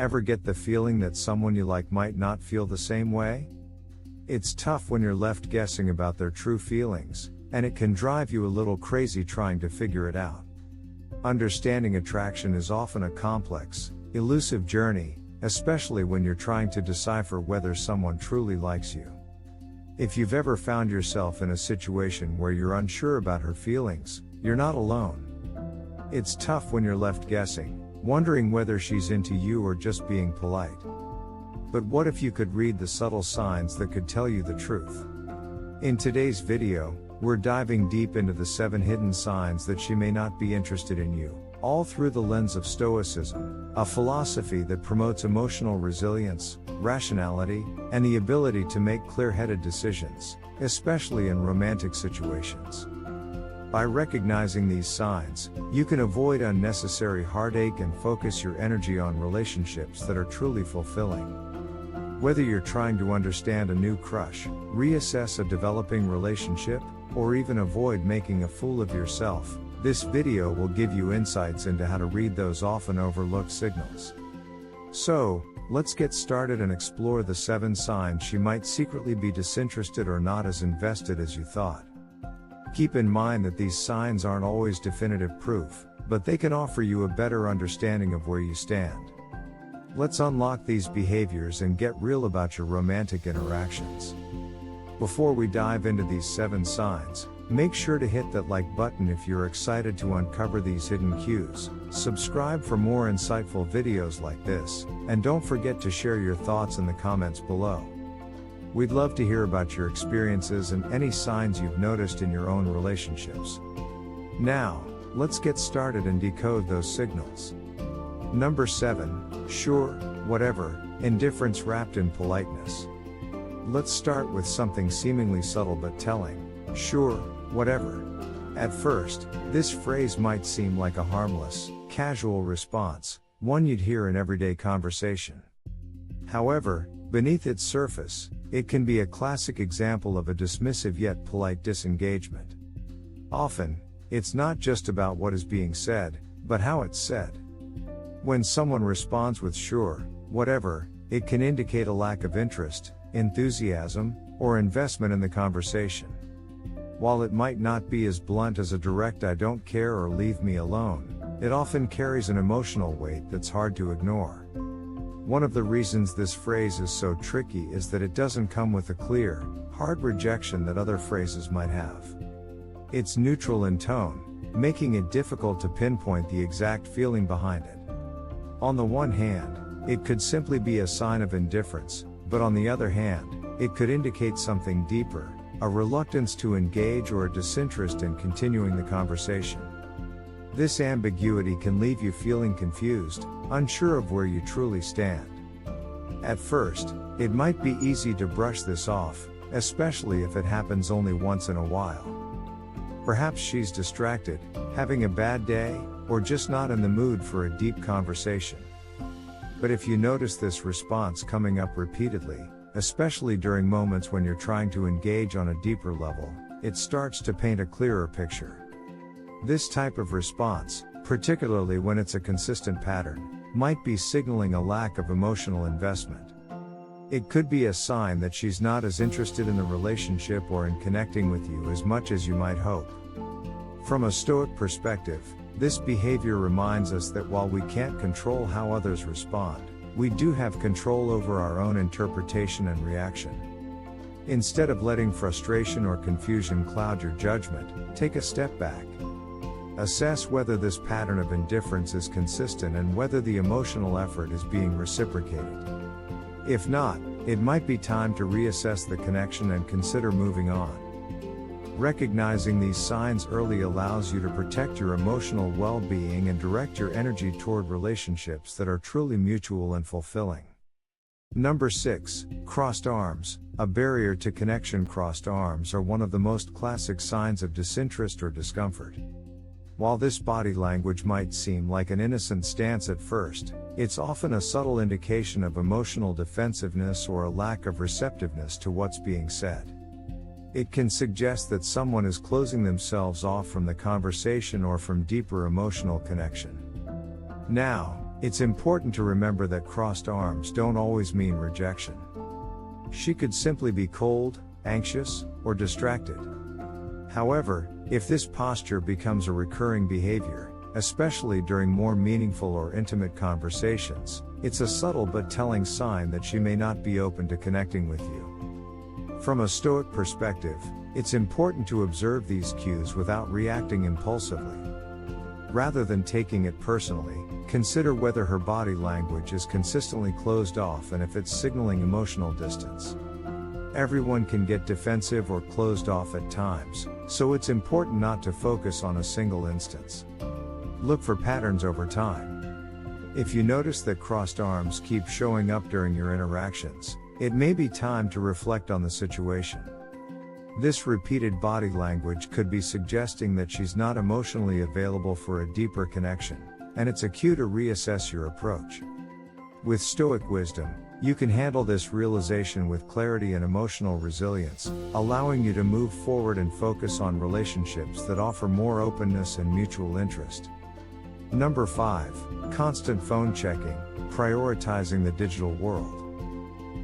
Ever get the feeling that someone you like might not feel the same way? It's tough when you're left guessing about their true feelings, and it can drive you a little crazy trying to figure it out. Understanding attraction is often a complex, elusive journey, especially when you're trying to decipher whether someone truly likes you. If you've ever found yourself in a situation where you're unsure about her feelings, you're not alone. It's tough when you're left guessing, wondering whether she's into you or just being polite. But what if you could read the subtle signs that could tell you the truth? In today's video, we're diving deep into the 7 hidden signs that she may not be interested in you, all through the lens of Stoicism, a philosophy that promotes emotional resilience, rationality, and the ability to make clear-headed decisions, especially in romantic situations. By recognizing these signs, you can avoid unnecessary heartache and focus your energy on relationships that are truly fulfilling. Whether you're trying to understand a new crush, reassess a developing relationship, or even avoid making a fool of yourself, this video will give you insights into how to read those often overlooked signals. So, let's get started and explore the 7 signs she might secretly be disinterested or not as invested as you thought. Keep in mind that these signs aren't always definitive proof, but they can offer you a better understanding of where you stand. Let's unlock these behaviors and get real about your romantic interactions. Before we dive into these 7 signs, make sure to hit that like button if you're excited to uncover these hidden cues, subscribe for more insightful videos like this, and don't forget to share your thoughts in the comments below. We'd love to hear about your experiences and any signs you've noticed in your own relationships. Now, let's get started and decode those signals. Number 7, sure, whatever, indifference wrapped in politeness. Let's start with something seemingly subtle but telling. Sure, whatever. At first, this phrase might seem like a harmless, casual response, one you'd hear in everyday conversation. However, beneath its surface, it can be a classic example of a dismissive yet polite disengagement. Often, it's not just about what is being said, but how it's said. When someone responds with sure, whatever, it can indicate a lack of interest, enthusiasm, or investment in the conversation. While it might not be as blunt as a direct "I don't care" or "leave me alone," it often carries an emotional weight that's hard to ignore. One of the reasons this phrase is so tricky is that it doesn't come with a clear, hard rejection that other phrases might have. It's neutral in tone, making it difficult to pinpoint the exact feeling behind it. On the one hand, it could simply be a sign of indifference, but on the other hand, it could indicate something deeper, a reluctance to engage or a disinterest in continuing the conversation. This ambiguity can leave you feeling confused, unsure of where you truly stand. At first, it might be easy to brush this off, especially if it happens only once in a while. Perhaps she's distracted, having a bad day, or just not in the mood for a deep conversation. But if you notice this response coming up repeatedly, especially during moments when you're trying to engage on a deeper level, it starts to paint a clearer picture. This type of response, particularly when it's a consistent pattern, might be signaling a lack of emotional investment. It could be a sign that she's not as interested in the relationship or in connecting with you as much as you might hope. From a Stoic perspective, this behavior reminds us that while we can't control how others respond, we do have control over our own interpretation and reaction. Instead of letting frustration or confusion cloud your judgment, take a step back. Assess whether this pattern of indifference is consistent and whether the emotional effort is being reciprocated. If not, it might be time to reassess the connection and consider moving on. Recognizing these signs early allows you to protect your emotional well-being and direct your energy toward relationships that are truly mutual and fulfilling. Number 6, crossed arms, a barrier to connection. Crossed arms are one of the most classic signs of disinterest or discomfort. While this body language might seem like an innocent stance at first, it's often a subtle indication of emotional defensiveness or a lack of receptiveness to what's being said. It can suggest that someone is closing themselves off from the conversation or from deeper emotional connection. Now, It's important to remember that crossed arms don't always mean rejection. She could simply be cold, anxious, or distracted. However, if this posture becomes a recurring behavior, especially during more meaningful or intimate conversations, it's a subtle but telling sign that she may not be open to connecting with you. From a Stoic perspective, it's important to observe these cues without reacting impulsively. Rather than taking it personally, consider whether her body language is consistently closed off and if it's signaling emotional distance. Everyone can get defensive or closed off at times, so it's important not to focus on a single instance. Look for patterns over time. If you notice that crossed arms keep showing up during your interactions, it may be time to reflect on the situation. This repeated body language could be suggesting that she's not emotionally available for a deeper connection, and it's a cue to reassess your approach. With Stoic wisdom, you can handle this realization with clarity and emotional resilience, allowing you to move forward and focus on relationships that offer more openness and mutual interest. Number 5. Constant phone checking, prioritizing the digital world.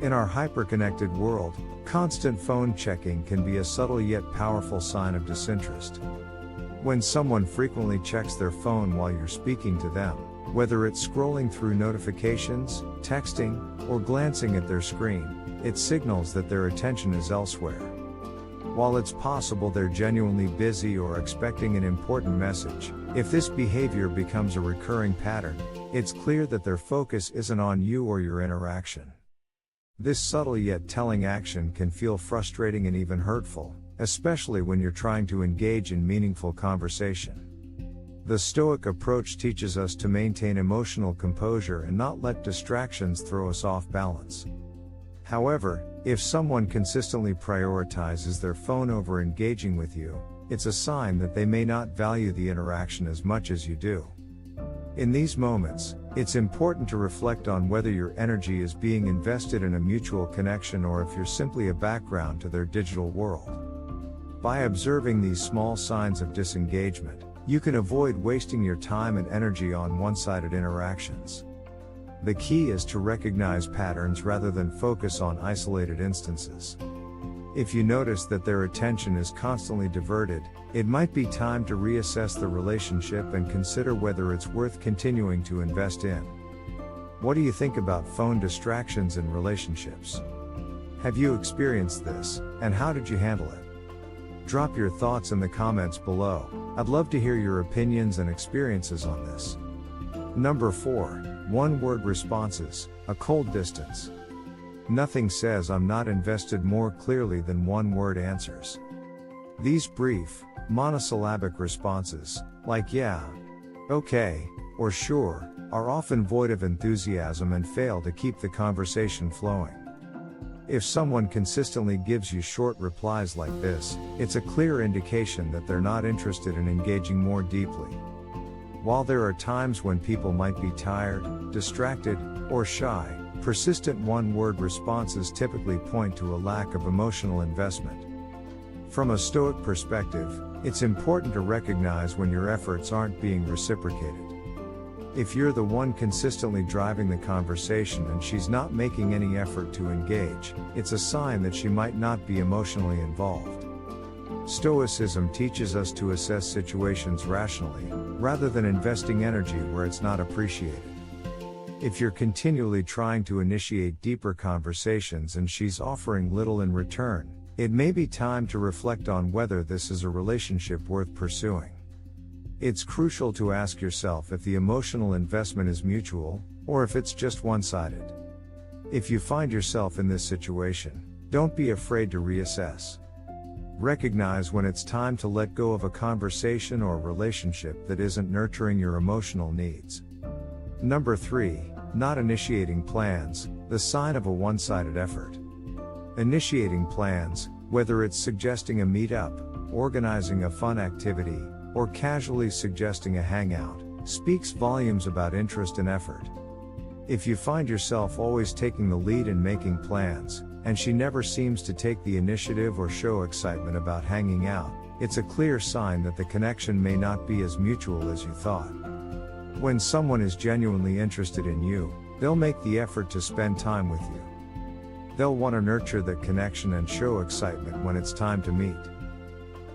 In our hyper-connected world, constant phone checking can be a subtle yet powerful sign of disinterest. When someone frequently checks their phone while you're speaking to them, whether it's scrolling through notifications, texting, or glancing at their screen, it signals that their attention is elsewhere. While it's possible they're genuinely busy or expecting an important message, if this behavior becomes a recurring pattern, it's clear that their focus isn't on you or your interaction. This subtle yet telling action can feel frustrating and even hurtful, especially when you're trying to engage in meaningful conversation. The Stoic approach teaches us to maintain emotional composure and not let distractions throw us off balance. However, if someone consistently prioritizes their phone over engaging with you, it's a sign that they may not value the interaction as much as you do. In these moments, it's important to reflect on whether your energy is being invested in a mutual connection or if you're simply a background to their digital world. By observing these small signs of disengagement, you can avoid wasting your time and energy on one-sided interactions. The key is to recognize patterns rather than focus on isolated instances. If you notice that their attention is constantly diverted, it might be time to reassess the relationship and consider whether it's worth continuing to invest in. What do you think about phone distractions in relationships? Have you experienced this, and how did you handle it? Drop your thoughts in the comments below. I'd love to hear your opinions and experiences on this. Number 4. One-word responses, a cold distance. Nothing says I'm not invested more clearly than one-word answers. These brief, monosyllabic responses, like yeah, okay, or sure, are often void of enthusiasm and fail to keep the conversation flowing. If someone consistently gives you short replies like this, it's a clear indication that they're not interested in engaging more deeply. While there are times when people might be tired, distracted, or shy, persistent one-word responses typically point to a lack of emotional investment. From a Stoic perspective, it's important to recognize when your efforts aren't being reciprocated. If you're the one consistently driving the conversation and she's not making any effort to engage, it's a sign that she might not be emotionally involved. Stoicism teaches us to assess situations rationally, rather than investing energy where it's not appreciated. If you're continually trying to initiate deeper conversations and she's offering little in return, it may be time to reflect on whether this is a relationship worth pursuing. It's crucial to ask yourself if the emotional investment is mutual, or if it's just one-sided. If you find yourself in this situation, don't be afraid to reassess. Recognize when it's time to let go of a conversation or relationship that isn't nurturing your emotional needs. Number 3. Not initiating plans, the sign of a one-sided effort. Initiating plans, whether it's suggesting a meetup, organizing a fun activity, or casually suggesting a hangout, speaks volumes about interest and effort. If you find yourself always taking the lead in making plans, and she never seems to take the initiative or show excitement about hanging out, it's a clear sign that the connection may not be as mutual as you thought. When someone is genuinely interested in you, they'll make the effort to spend time with you. They'll want to nurture that connection and show excitement when it's time to meet.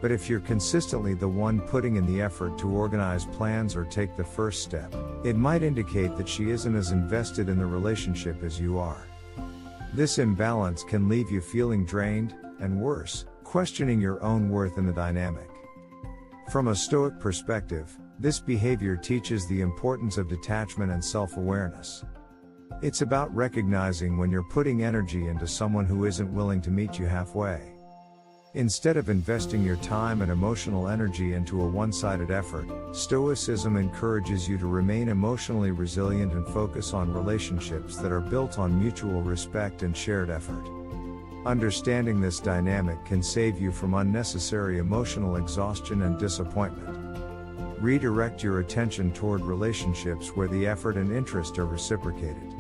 But if you're consistently the one putting in the effort to organize plans or take the first step, it might indicate that she isn't as invested in the relationship as you are. This imbalance can leave you feeling drained, and worse, questioning your own worth in the dynamic. From a Stoic perspective, this behavior teaches the importance of detachment and self-awareness. It's about recognizing when you're putting energy into someone who isn't willing to meet you halfway. Instead of investing your time and emotional energy into a one-sided effort, Stoicism encourages you to remain emotionally resilient and focus on relationships that are built on mutual respect and shared effort. Understanding this dynamic can save you from unnecessary emotional exhaustion and disappointment. Redirect your attention toward relationships where the effort and interest are reciprocated.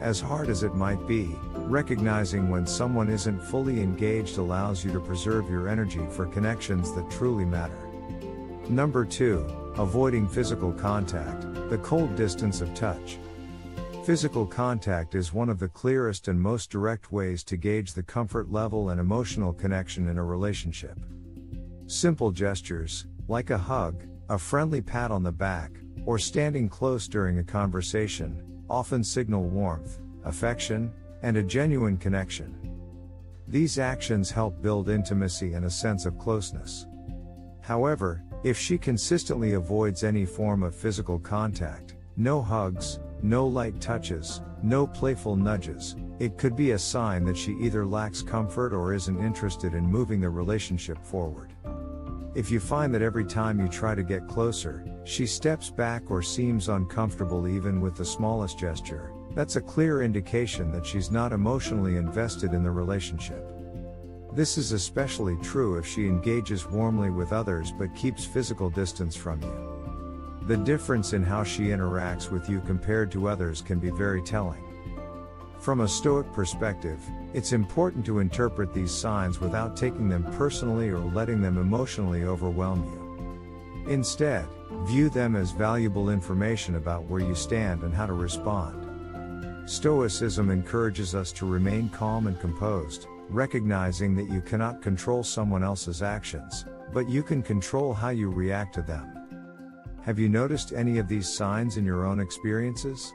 As hard as it might be, recognizing when someone isn't fully engaged allows you to preserve your energy for connections that truly matter. Number 2, avoiding physical contact, the cold distance of touch. Physical contact is one of the clearest and most direct ways to gauge the comfort level and emotional connection in a relationship. Simple gestures, like a hug, a friendly pat on the back, or standing close during a conversation, often signal warmth, affection, and a genuine connection. These actions help build intimacy and a sense of closeness. However, if she consistently avoids any form of physical contact, no hugs, no light touches, no playful nudges, it could be a sign that she either lacks comfort or isn't interested in moving the relationship forward. If you find that every time you try to get closer, she steps back or seems uncomfortable even with the smallest gesture, that's a clear indication that she's not emotionally invested in the relationship. This is especially true if she engages warmly with others but keeps physical distance from you. The difference in how she interacts with you compared to others can be very telling. From a Stoic perspective, it's important to interpret these signs without taking them personally or letting them emotionally overwhelm you. Instead, view them as valuable information about where you stand and how to respond. Stoicism encourages us to remain calm and composed, recognizing that you cannot control someone else's actions, but you can control how you react to them. Have you noticed any of these signs in your own experiences?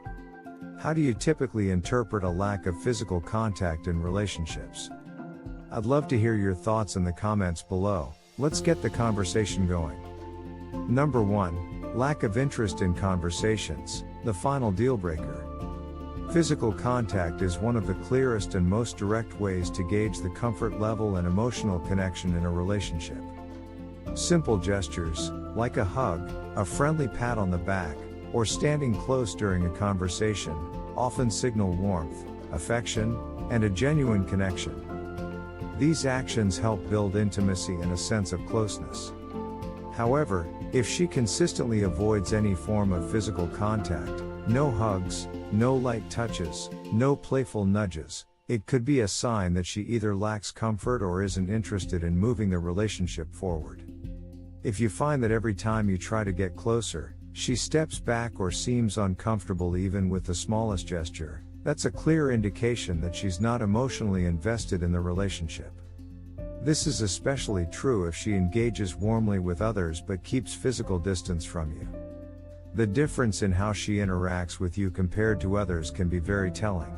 How do you typically interpret a lack of physical contact in relationships? I'd love to hear your thoughts in the comments below. Let's get the conversation going. Number 1, lack of interest in conversations, the final deal breaker. Physical contact is one of the clearest and most direct ways to gauge the comfort level and emotional connection in a relationship. Simple gestures, like a hug, a friendly pat on the back, or standing close during a conversation, often signal warmth, affection, and a genuine connection. These actions help build intimacy and a sense of closeness. However, if she consistently avoids any form of physical contact, no hugs, no light touches, no playful nudges, it could be a sign that she either lacks comfort or isn't interested in moving the relationship forward. If you find that every time you try to get closer, she steps back or seems uncomfortable even with the smallest gesture, that's a clear indication that she's not emotionally invested in the relationship. This is especially true if she engages warmly with others but keeps physical distance from you. The difference in how she interacts with you compared to others can be very telling.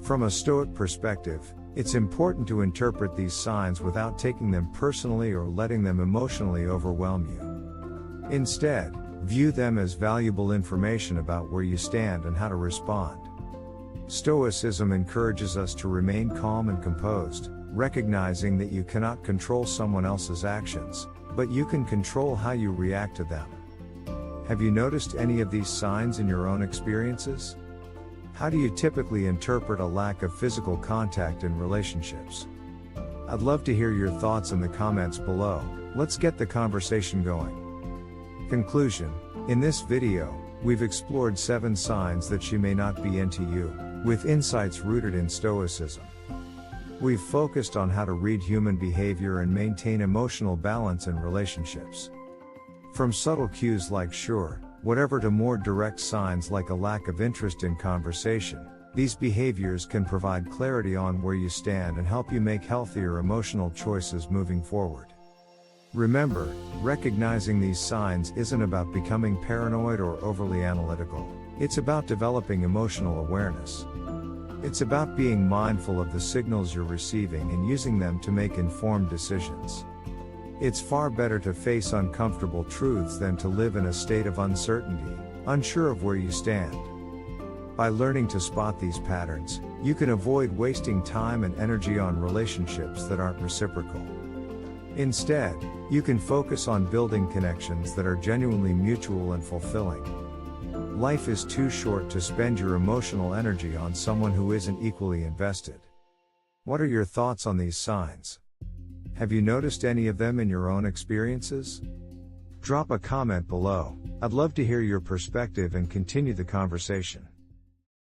From a Stoic perspective, it's important to interpret these signs without taking them personally or letting them emotionally overwhelm you. Instead, view them as valuable information about where you stand and how to respond. Stoicism encourages us to remain calm and composed, recognizing that you cannot control someone else's actions, but you can control how you react to them. Have you noticed any of these signs in your own experiences? How do you typically interpret a lack of physical contact in relationships? I'd love to hear your thoughts in the comments below. Let's get the conversation going. Conclusion: in this video, we've explored 7 signs that she may not be into you, with insights rooted in Stoicism. We've focused on how to read human behavior and maintain emotional balance in relationships. From subtle cues like "sure, Whatever to more direct signs like a lack of interest in conversation, these behaviors can provide clarity on where you stand and help you make healthier emotional choices moving forward. Remember, recognizing these signs isn't about becoming paranoid or overly analytical. It's about developing emotional awareness. It's about being mindful of the signals you're receiving and using them to make informed decisions. It's far better to face uncomfortable truths than to live in a state of uncertainty, unsure of where you stand. By learning to spot these patterns, you can avoid wasting time and energy on relationships that aren't reciprocal. Instead, you can focus on building connections that are genuinely mutual and fulfilling. Life is too short to spend your emotional energy on someone who isn't equally invested. What are your thoughts on these signs? Have you noticed any of them in your own experiences? Drop a comment below. I'd love to hear your perspective and continue the conversation.